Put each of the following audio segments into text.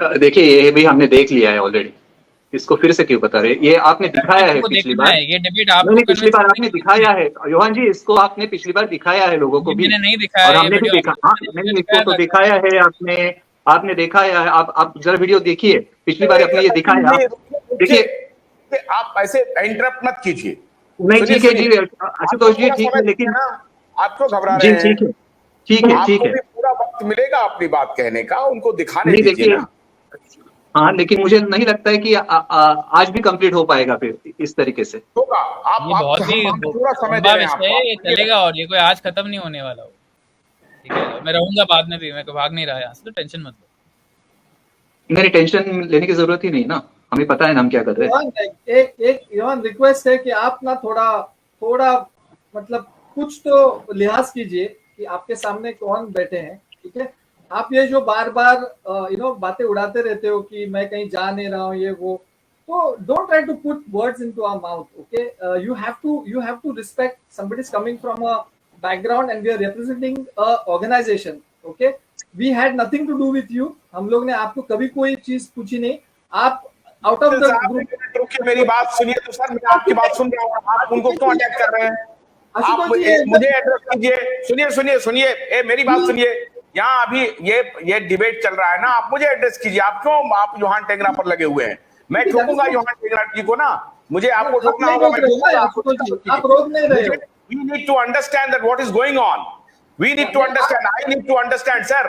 देखिए ये भी हमने देख लिया है ऑलरेडी, इसको फिर से क्यों बता रहे? ये आपने दिखाया है आपको पिछली देखना बार। है, ये डिबेट नहीं आपको नहीं, पिछली कन्विंस बार करने आपने की दिखाया जरूरत है योहान जी, इसको आपने पिछली बार दिखाया है लोगों को नहीं है। भी, मैंने नहीं दिखाया और ये हमने भी वीडियो, देखा। हाँ नहीं, इसको दिखाया तो था क्या? दिखाया है आपने, आपने देखा है। आप जरा वीडियो देखिए, पिछली बार आपने ये दिखाया। नहीं, रुकिए, देखिए, रुकिए, आप ऐसे इंटरप्ट मत कीजिए। नहीं सुनिए ठीक है सुनिए, जी आपको आशुतोष जी, पूरा ठीक समय है, दीजिए लेकिन ना, आप क्यों घबरा जी रहे हैं? ठीक है, ठीक है, ठीक आपको है। भी पूरा वक्त मिलेगा अपनी बात कहने का, उनको दिखाने नहीं दीजिए देखिए, ना। हाँ लेकिन मुझे नहीं लगता है कि आज भी कंप्लीट हो पाएगा फिर इस तरीके से। होगा। ये बहुत ही हम पूरा समय दे लंबा रहे हैं विषय आपको, है, आप ये सुनिए। चलेगा और ये कोई आज खत्म नहीं होने वाला हो। ठीक है, मैं रहूंगा बाद में भी, मैं को भाग नहीं रहा यहाँ से, तो टेंशन मत लो। मेरी टेंशन लेने की जरूरत ही नहीं ना, हमें पता है ना हम क्या कर रहे हैं। एक एक योहान रिक्वेस्ट है कि आप ना थोड़ा थोड़ा मतलब कुछ तो लिहाज कीजिए कि आपके सामने कौन बैठे हैं, ठीक है? आप ये जो बार बार बातें उड़ाते रहते हो कि मैं कहीं जा नहीं रहा हूँ ये वो, तो don't try to put words into our mouth, okay? You have to respect somebody is coming from a background and we are representing a organization, okay? We had nothing to do with you, हम लोग ने आपको कभी कोई चीज पूछी नहीं, आप आउट ऑफ द ग्रुप। रुकिए, मेरी बात सुनिए तो सर, मैं आपकी बात सुन रहा हूँ, आप उनको क्यों अटैक कर रहे हैं? आप आशुतोष जी, मुझे एड्रेस कीजिए। सुनिए सुनिए सुनिए, मेरी बात सुनिए। यहाँ अभी ये डिबेट चल रहा है ना, आप मुझे एड्रेस कीजिए। आप क्यों आप योहान टेंगरा पर लगे हुए हैं? मैं ठोकूंगा योहान टेंगरा जी को ना, मुझे आपको ठोकना होगा, मैं ठोकूंगा। आप रोक नहीं रहे हो। We need to understand that what is going on. We need to understand. I need to understand, sir.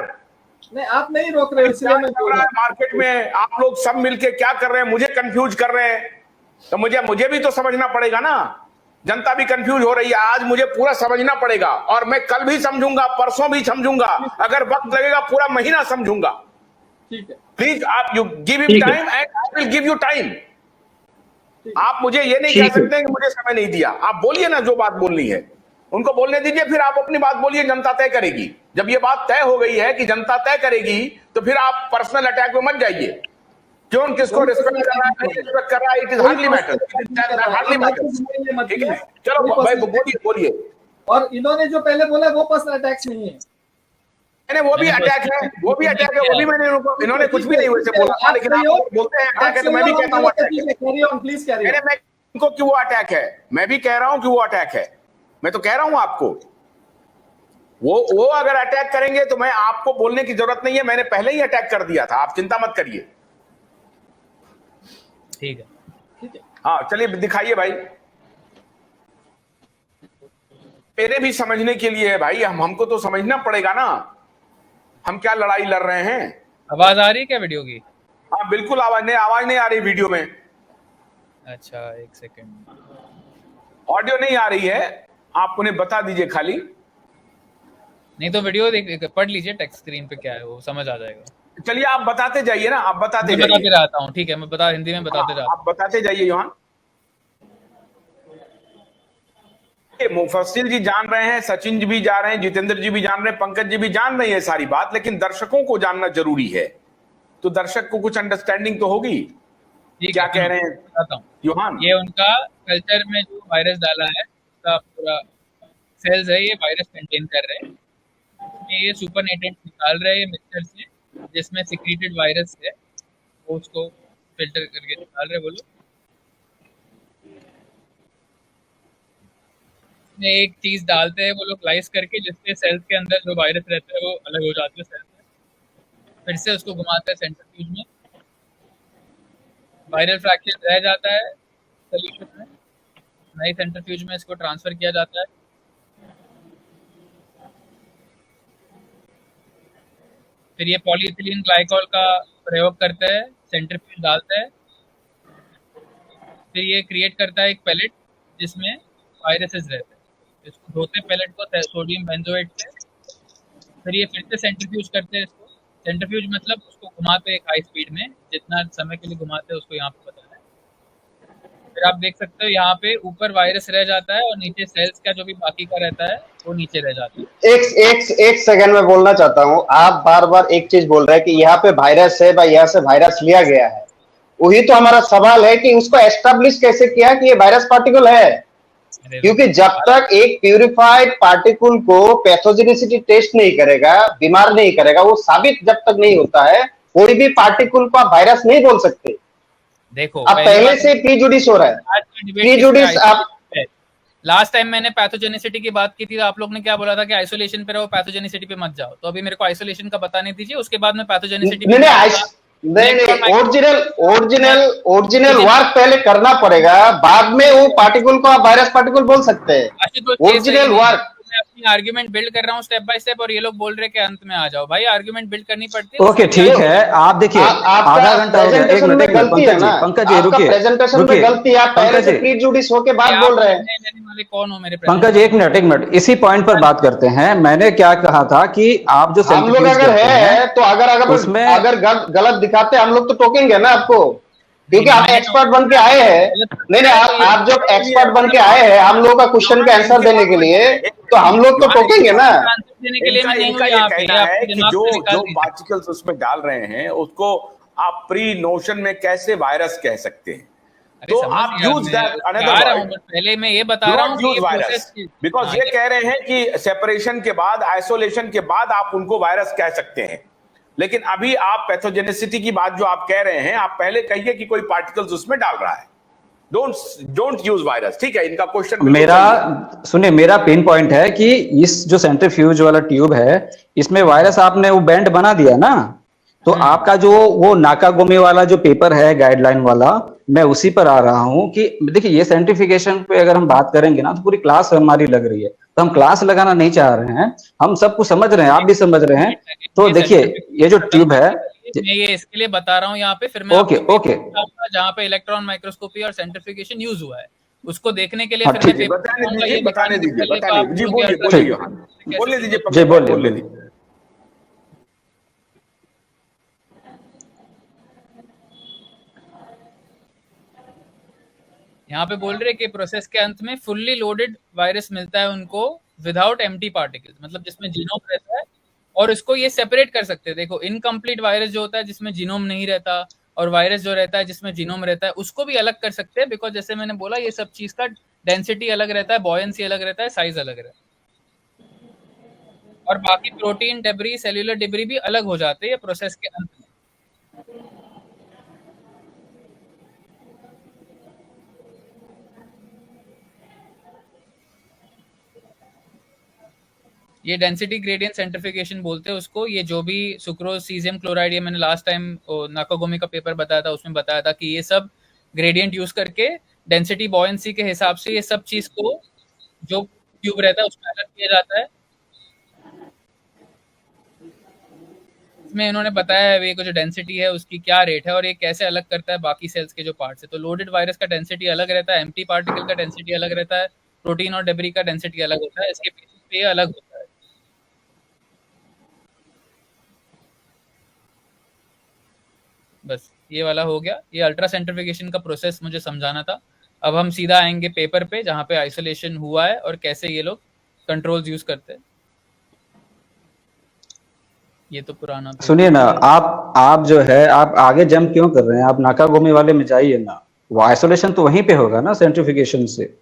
नहीं, आप नहीं रोक रहे हो, इसलिए मैं बोल रहा हूं। मार्केट में आप लोग सब मिलके क्या कर रहे हैं, मुझे कंफ्यूज कर रहे हैं, तो मुझे भी तो समझना पड़ेगा ना। जनता भी कंफ्यूज हो रही है, आज मुझे पूरा समझना पड़ेगा, और मैं कल भी समझूंगा, परसों भी समझूंगा, अगर वक्त लगेगा पूरा महीना समझूंगा। ठीक है, प्लीज आप you give him time and I will give you time. आप मुझे ये नहीं कह सकते हैं कि मुझे समय नहीं दिया। आप बोलिए ना, जो बात बोलनी है उनको बोलने दीजिए, फिर आप अपनी बात बोलिए, जनता तय करेगी। जब ये बात तय हो गई है कि जनता तय करेगी, तो फिर आप पर्सनल अटैक में मत जाइए। क्यों किसको रिस्पेक्ट कर रहा है, नहीं रिस्पेक्ट कर रहा है, it is hardly matter, hardly matter. ठीक है, चलो भाई बोलिए। और इन्होंने जो पहले बोला वो पर्सनल अटैक्स नहीं है, वो भी अटैक है, वो भी अटैक है, वो भी मैंने इन्होंने कुछ भी नहीं वैसे बोला था, लेकिन आप बोलते हैं अटैक है, तो मैं भी कहता हूँ अटैक है। मैं इनको कि वो अटैक है, मैं भी कह रहा हूँ कि वो अटैक है। मैं तो कह रहा हूं आपको, वो अगर अटैक करेंगे तो मैं आपको बोलने की जरूरत नहीं है, मैंने पहले ही अटैक कर दिया था, आप चिंता मत करिए। ठीक है, हाँ चलिए दिखाइए भाई, मेरे भी समझने के लिए है भाई, हमको तो समझना पड़ेगा ना, हम क्या लड़ाई लड़ रहे हैं। आवाज आ रही है क्या वीडियो की? हाँ बिल्कुल, आवाज नहीं आ रही वीडियो में। अच्छा एक सेकंड, ऑडियो नहीं आ रही है, आप उन्हें बता दीजिए खाली। नहीं तो वीडियो पढ़ लीजिए, टेक्स्ट स्क्रीन पे क्या है वो समझ आ जाएगा। चलिए आप बताते जाइए ना, आप बताते रहता हूँ। ठीक है, मैं हिंदी में बताते रहता हूँ, आप बताते जाइए। योहान मुफस्सिल जी जान रहे हैं, सचिन जी भी जा रहे हैं, जितेंद्र जी भी जान रहे हैं, पंकज जी भी जान रहे हैं सारी बात, लेकिन दर्शकों को जानना जरूरी है, तो दर्शक को कुछ अंडरस्टैंडिंग तो होगी। क्या कह रहे हैं बताता हूँ योहान? ये उनका कल्चर में जो वायरस डाला है, उसका पूरा सेल्स है, ये वायरस कंटेन कर रहे हैं, ये सुपर नेटेंट निकाल रहे हैं मिक्सचर से, जिसमें सिक्रीटेड वायरस है, वो उसको फिल्टर करके निकाल रहे हैं वो लोग। एक चीज डालते हैं वो लोग लाइस करके, जिससे सेल्स के अंदर जो वायरस रहते हैं वो अलग हो जाते हैं सेल्स में, फिर से उसको घुमाते हैं सेंट्रीफ्यूज में, वायरल फ्रैक्शन रह जाता है सोल्यूशन में, नई सेंट्रीफ्यूज में इसको ट्रांसफर किया जाता है, फिर ये पॉलीइथिलीन ग्लाइकॉल का प्रयोग करते हैं, सेंट्रीफ्यूज डालते हैं, फिर ये क्रिएट करता है एक पैलेट जिसमें वायरसेस रहते हैं, इसको धोते पैलेट को सोडियम बेंजोएट से, फिर ये फिर से सेंट्रीफ्यूज करते हैं इसको। सेंट्रीफ्यूज मतलब उसको घुमाते हैं हाई स्पीड में, जितना समय के लिए घुमाते हैं उसको यहाँ पे बताना है। फिर आप देख सकते हो यहाँ पे ऊपर वायरस रह जाता है और नीचे सेल्स का जो भी बाकी का रहता है वो नीचे रह जाता है। एक सेकंड में बोलना चाहता हूँ, आप बार बार एक चीज बोल रहे हैं कि यहाँ पे वायरस है, भाई यहाँ से वायरस लिया गया है, वही तो हमारा सवाल है कि उसको एस्टेब्लिश कैसे किया कि ये वायरस पार्टिकल है, क्योंकि जब तक एक प्यूरिफाइड पार्टिकल को पैथोजेनिसिटी टेस्ट नहीं करेगा, बीमार नहीं करेगा, वो साबित जब तक नहीं होता है, कोई भी पार्टिकल को आप वायरस नहीं बोल सकते। देखो अब पहले से प्रीजुडिस हो रहा है, प्रीजुडिस आप लास्ट टाइम मैंने पैथोजेनिसिटी की बात की थी, तो आप लोग ने क्या बोला था कि आइसोलेशन पे रहो, पैथोजेनिसिटी पे मत जाओ। तो अभी मेरे को आइसोलेशन का बताने दीजिए, उसके बाद में पैथोजेनिसिटी ओरिजिनल वर्क पहले करना पड़ेगा, बाद में वो पार्टिकल को आप वायरस पार्टिकल बोल सकते हैं। ओरिजिनल वर्क मैं अपनी आर्गुमेंट बिल्ड कर रहा हूँ स्टेप बाय स्टेप, और ये लोग बोल रहे हैं कि अंत में आ जाओ। भाई आर्गुमेंट बिल्ड करनी पड़ती है। ओके ठीक है, आप देखिए आधा घंटा हो गया, एक मिनट पंकज जी रुकिए, प्रेजेंटेशन में गलती है, आप पहले से प्रीजुडिस होके बात बोल रहे हैं। कौन हो मेरे पंकज जी, एक मिनट इसी पॉइंट पर बात करते हैं। मैंने क्या कहा था कि आप जो हम लोग अगर है तो अगर गलत दिखाते हम लोग तो टोकेंगे ना आपको, क्योंकि आप एक्सपर्ट बन के आए हैं। नहीं आप जब एक्सपर्ट बन के आए हैं हम लोग का क्वेश्चन का आंसर देने के लिए, तो हम लोग तो टोकेंगे ना। देने के लिए मैं नहीं हूं इनका ये यहाँ पे। कहना है कि जो दीजिए। पार्टिकल्स उसमें डाल रहे हैं उसको आप प्री नोशन में कैसे वायरस कह सकते हैं। तो आप यूज दैट अनदर वर्ड। पहले मैं ये बता रहा हूँ कि वायरस, बिकॉज ये कह रहे हैं कि सेपरेशन के बाद, आइसोलेशन के बाद आप उनको वायरस कह सकते हैं। लेकिन अभी आप पैथोजेनिसिटी की बात जो आप कह रहे हैं, आप पहले कहिए कि कोई पार्टिकल्स उसमें डाल रहा है। Don't use virus. ठीक है, इनका क्वेश्चन मेरा पेन पॉइंट है कि इस जो सेंट्रीफ्यूज वाला ट्यूब है, इसमें वायरस आपने वो बैंड बना दिया ना, तो आपका जो वो नाकागोमी वाला जो पेपर है गाइडलाइन वाला, मैं उसी पर आ रहा हूं कि देखिए ये सेंट्रिफिकेशन पे अगर हम बात करेंगे ना तो पूरी क्लास हमारी लग रही है, तो हम क्लास लगाना नहीं चाह रहे हैं। हम सब कुछ समझ रहे हैं, आप भी समझ रहे हैं। तो देखिए ये जो ट्यूब है, मैं ये इसके लिए बता रहा हूँ यहाँ पे, फिर मैं ओके जहाँ पे इलेक्ट्रॉन माइक्रोस्कोपी और सेंट्रिफिकेशन यूज हुआ है उसको देखने के लिए हाँ, फिर मैं बताने दीजिए। बोलिए। यहाँ पे बोल रहे कि प्रोसेस के अंत में फुल्ली लोडेड वायरस मिलता है उनको विदाउट एम्प्टी पार्टिकल्स, मतलब जिसमें जीनोम रहता है, और इसको ये सेपरेट कर सकते हैं। देखो इनकम्प्लीट वायरस जो होता है जिसमें जीनोम नहीं रहता, और वायरस जो रहता है जिसमें जीनोम रहता है, उसको भी अलग कर सकते हैं। बिकॉज जैसे मैंने बोला ये सब चीज का डेंसिटी अलग रहता है, बॉयंसी अलग रहता है, साइज अलग रहता है, और बाकी प्रोटीन डेब्री, सेल्यूलर डेब्री भी अलग हो जाते हैं प्रोसेस के अंत में। ये डेंसिटी ग्रेडियंट सेंट्रिफिकेशन बोलते हैं उसको। ये जो भी सुक्रोज, सीजियम क्लोराइड, ये मैंने लास्ट टाइम नाकागोमी का पेपर बताया था, उसमें बताया था कि ये सब ग्रेडियंट यूज करके डेंसिटी, बॉयंसी के हिसाब से ये सब चीज को जो ट्यूब रहता है उसमें अलग किया जाता है। इसमें इन्होंने बताया है ये जो डेंसिटी है उसकी क्या रेट है, और ये कैसे अलग करता है बाकी सेल्स के जो पार्ट्स है। तो लोडेड वायरस का डेंसिटी अलग रहता है, एम्प्टी पार्टिकल का डेंसिटी अलग रहता है, प्रोटीन और डेब्री का डेंसिटी अलग होता है। इसके बेसिस पे ये अलग होता है। बस ये वाला हो गया। ये अल्ट्रा सेंट्रिफिकेशन का प्रोसेस मुझे समझाना था। अब हम सीधा आएंगे पेपर पे जहाँ पे आइसोलेशन हुआ है और कैसे ये लोग कंट्रोल्स यूज करते हैं। ये तो पुराना। सुनिए ना, आप जो है आप आगे जंप क्यों कर रहे हैं? आप नाकागोमी वाले में जाइए ना, वो आइसोलेशन तो वहीं पे होगा ना सेंट्रिफिकेशन से।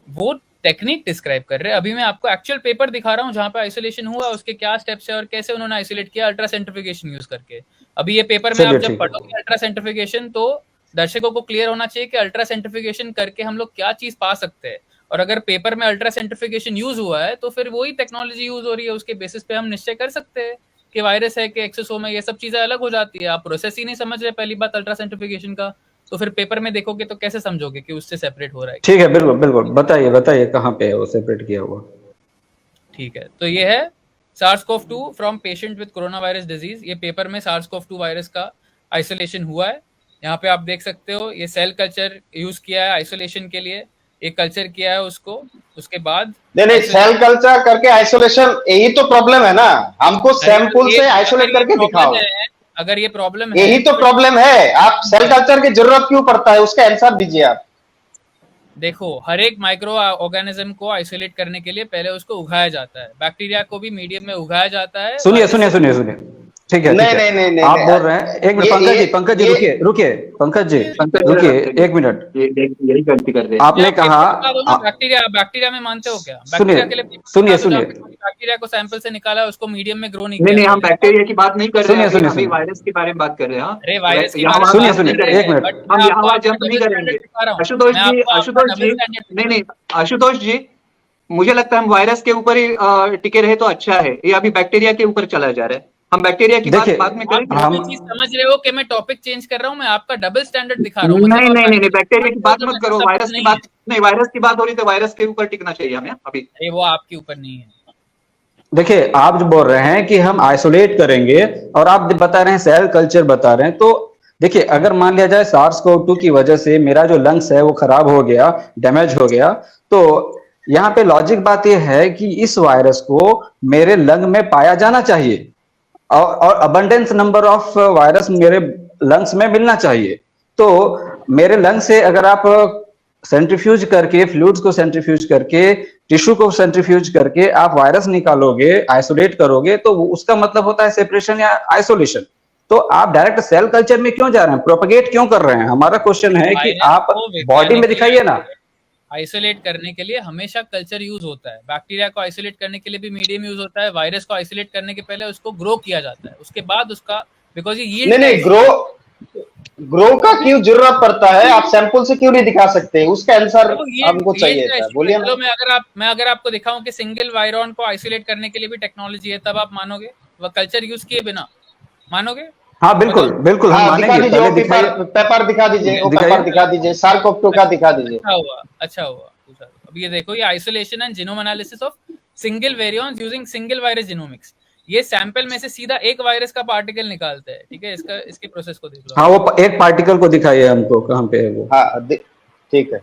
वो टेक्निक डिस्क्राइब कर रहे हैं, अभी मैं आपको एक्चुअल पेपर दिखा रहा हूँ जहाँ पे आइसोलेशन हुआ, उसके क्या स्टेप्स है और कैसे उन्होंने आइसोलेट किया अल्ट्रा सेंट्रिफिकेशन यूज करके। अभी ये पेपर में आप जब पढ़ोगे अल्ट्रा सेंट्रिफिकेशन, तो दर्शकों को क्लियर होना चाहिए कि अल्ट्रा सेंट्रिफिकेशन करके हम लोग क्या चीज पा सकते हैं। और अगर पेपर में अल्ट्रा सेंट्रिफिकेशन यूज हुआ है तो फिर वही टेक्नोलॉजी यूज हो रही है, उसके बेसिस पे हम निश्चय कर सकते हैं कि वायरस है कि एक्सोसोम है, ये सब चीजें अलग हो जाती है। आप प्रोसेस ही नहीं समझ रहे पहली बात अल्ट्रा सेंट्रिफिकेशन का, तो फिर पेपर में देखोगे तो कैसे समझोगे कि उससे सेपरेट हो रहा है। ठीक है, बिल्कुल बताइए कहाँ पे है वो सेपरेट किया हुआ। ठीक है, तो ये है SARS-CoV-2 from patient with corona virus disease. ये पेपर में SARS-CoV-2 वायरस का आइसोलेशन हुआ है। यहाँ पे आप देख सकते हो ये सेल कल्चर यूज किया है आइसोलेशन के लिए, एक कल्चर किया है उसको, उसके बाद नहीं सेल कल्चर करके आइसोलेशन, यही तो प्रॉब्लम है ना, हमको सैंपल से आइसोलेट करके दिखाओ। अगर ये प्रॉब्लम है, यही तो प्रॉब्लम है, आप सेल कल्चर की जरूरत क्यों पड़ता है उसका आंसर दीजिए आप। देखो हर एक माइक्रो ऑर्गेनिज्म को आइसोलेट करने के लिए पहले उसको उगाया जाता है। बैक्टीरिया को भी मीडियम में उगाया जाता है। सुनिए ठीक है, नहीं, आप बोल रहे हैं। एक मिनट पंकज जी रुकिए पंकज जी रुकिए एक मिनट। यही गलती कर रहे हैं आपने कहा बैक्टीरिया में मानते हो क्या? सुनिए बैक्टीरिया को सैंपल से निकाला, उसको मीडियम में ग्रो नहीं नहीं किया। हम बैक्टीरिया की बात नहीं कर रहे हैं, सुनिए, अभी सुनिए। वायरस के बारे में बात कर रहे हैं। अरे वायरस की यहाँ बात सुनिए, बात सुनिए, कर रहे एक हैं, मिनट। बट हम मैं यहाँ आपको वहाँ आपका जंप नहीं double करेंगे। standard दिखा रहा हूँ। आशुतोष मैं जी, आपको आपका आशुतोष double जी, standard दिखा नहीं रहा हूँ। आशुतोष जी, मुझे लगता है हम वायरस के ऊपर ही टिके रहे तो अच्छा है। ये अभी बैक्टीरिया के ऊपर चला जा रहा है। हम बैक्टीरिया की बात देखिए, बाद में आप करेंगे। जो भी हम चीज समझ रहे हो कि मैं टॉपिक चेंज कर रहा हूँ, मैं आपका डबल स्टैंडर्ड दिखा रहा हूँ। नहीं मतलब आप नहीं नहीं नहीं, बैक्टीरिया की बात तो मत मैं करो, सब वायरस कुछ की नहीं बात है। नहीं, वायरस की बात हो रही तो वायरस के ऊपर टिकना चाहिए हमें अभी। अरे वो आपके ऊपर नहीं है। देखिए, आप जो बोल रहे हैं कि हम आइसोलेट करेंगे और आप बता रहे हैं सेल कल्चर बता रहे हैं, तो देखिए अगर मान लिया जाए SARS-CoV-2 की वजह से मेरा जो लंग्स है वो खराब हो गया, डैमेज हो गया, तो यहाँ पे लॉजिक बात ये है कि इस वायरस को मेरे लंग में पाया जाना चाहिए और अबंडेंस नंबर ऑफ वायरस मेरे लंग्स में मिलना चाहिए। तो मेरे लंग से अगर आप सेंट्रीफ्यूज करके, फ्लूइड्स को सेंट्रीफ्यूज करके, टिश्यू को सेंट्रीफ्यूज करके आप वायरस निकालोगे, आइसोलेट करोगे, तो उसका मतलब होता है सेपरेशन या आइसोलेशन। तो आप डायरेक्ट सेल कल्चर में क्यों जा रहे हैं, प्रोपगेट क्यों कर रहे हैं? हमारा क्वेश्चन है कि आप बॉडी में दिखाइए ना। आइसोलेट करने के लिए हमेशा कल्चर यूज होता है। बैक्टीरिया को आइसोलेट करने के लिए भी मीडियम यूज होता है। वायरस को आइसोलेट करने के पहले उसको ग्रो किया जाता है, उसके बाद उसका, बिकॉज ये नहीं ग्रो का क्यों जरूरत पड़ता है? आप सैंपल से क्यों नहीं दिखा सकते? उसका आंसर हमको चाहिए था, बोलिए ना। चलो मैं अगर आपको दिखाऊं कि सिंगल वायरॉन को आइसोलेट करने के लिए भी टेक्नोलॉजी है, तब आप मानोगे? वह कल्चर यूज किए बिना मानोगे? हाँ बिल्कुल बिल्कुल, हम हाँ, दिखा मानेंगे। दीजिए पहले वो दिखाइए, पेपर दिखा दीजिए, वो दिखाइए। पेपर दिखा दीजिए, SARS-CoV-2 का दिखा दीजिए। अच्छा हुआ। अब ये देखो, ये isolation and genome analysis of single variants using single virus genomics. ये सैंपल में से सीधा एक वायरस का पार्टिकल निकालते हैं। ठीक है, इसके प्रोसेस को देख लो। हाँ, वो एक पार्टिकल को दिखाइए हमको, कहाँ पे है वो। हाँ ठीक है।